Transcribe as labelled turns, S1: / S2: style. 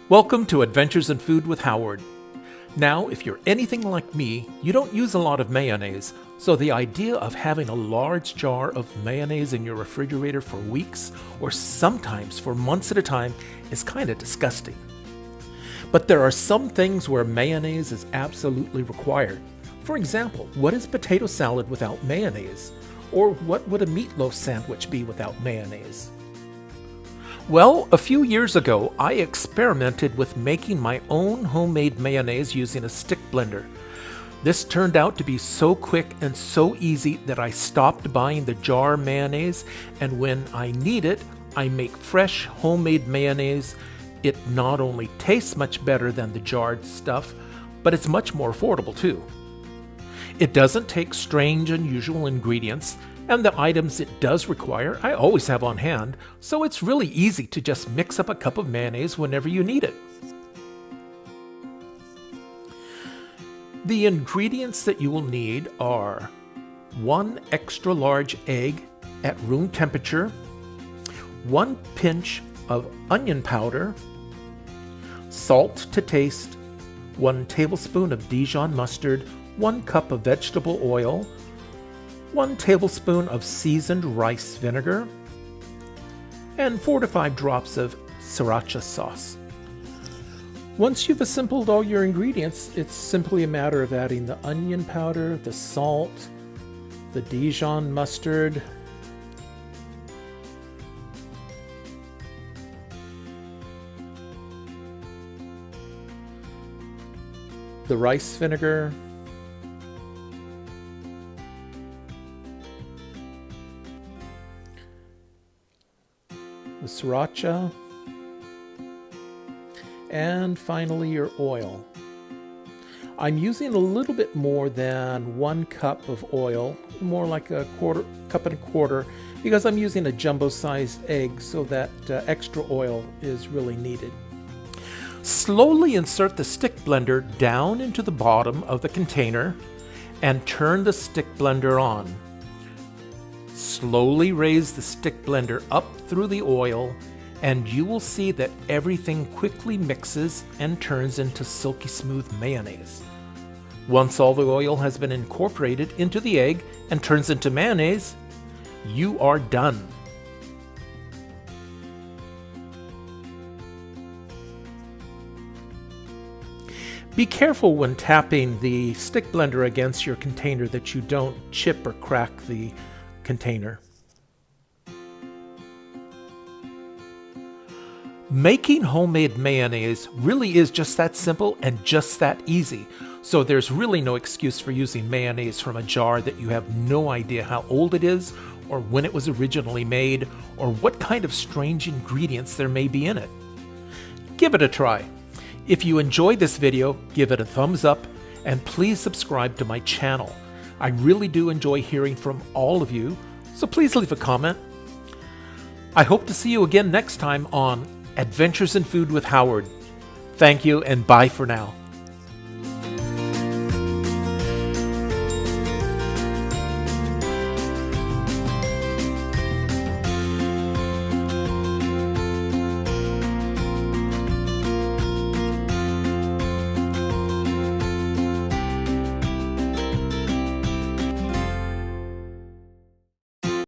S1: Welcome to Adventures in Food with Howard. Now, if you're anything like me, you don't use a lot of mayonnaise, so the idea of having a large jar of mayonnaise in your refrigerator for weeks, or sometimes for months at a time, is kind of disgusting. But there are some things where mayonnaise is absolutely required. For example, what is potato salad without mayonnaise? Or what would a meatloaf sandwich be without mayonnaise? Well, a few years ago, I experimented with making my own homemade mayonnaise using a stick blender. This turned out to be so quick and so easy that I stopped buying the jar mayonnaise, and when I need it, I make fresh homemade mayonnaise. It not only tastes much better than the jarred stuff, but it's much more affordable too. It doesn't take strange, unusual ingredients, and the items it does require I always have on hand, so it's really easy to just mix up a cup of mayonnaise whenever you need it. The ingredients that you will need are 1 extra large egg at room temperature, 1 pinch of onion powder, salt to taste, 1 tablespoon of Dijon mustard, 1 cup of vegetable oil, 1 tablespoon of seasoned rice vinegar, and 4 to 5 drops of Sriracha sauce. Once you've assembled all your ingredients, it's simply a matter of adding the onion powder, the salt, the Dijon mustard, the rice vinegar, the Sriracha, and finally your oil. I'm using a little bit more than 1 cup of oil, more like a cup and a quarter, because I'm using a jumbo-sized egg, so that extra oil is really needed. Slowly insert the stick blender down into the bottom of the container and turn the stick blender on. Slowly raise the stick blender up through the oil, and you will see that everything quickly mixes and turns into silky smooth mayonnaise. Once all the oil has been incorporated into the egg and turns into mayonnaise, you are done. Be careful when tapping the stick blender against your container that you don't chip or crack the container. Making homemade mayonnaise really is just that simple and just that easy, so there's really no excuse for using mayonnaise from a jar that you have no idea how old it is, or when it was originally made, or what kind of strange ingredients there may be in it. Give it a try. If you enjoyed this video, give it a thumbs up, and please subscribe to my channel. I really do enjoy hearing from all of you, so please leave a comment. I hope to see you again next time on Adventures in Food with Howard. Thank you, and bye for now.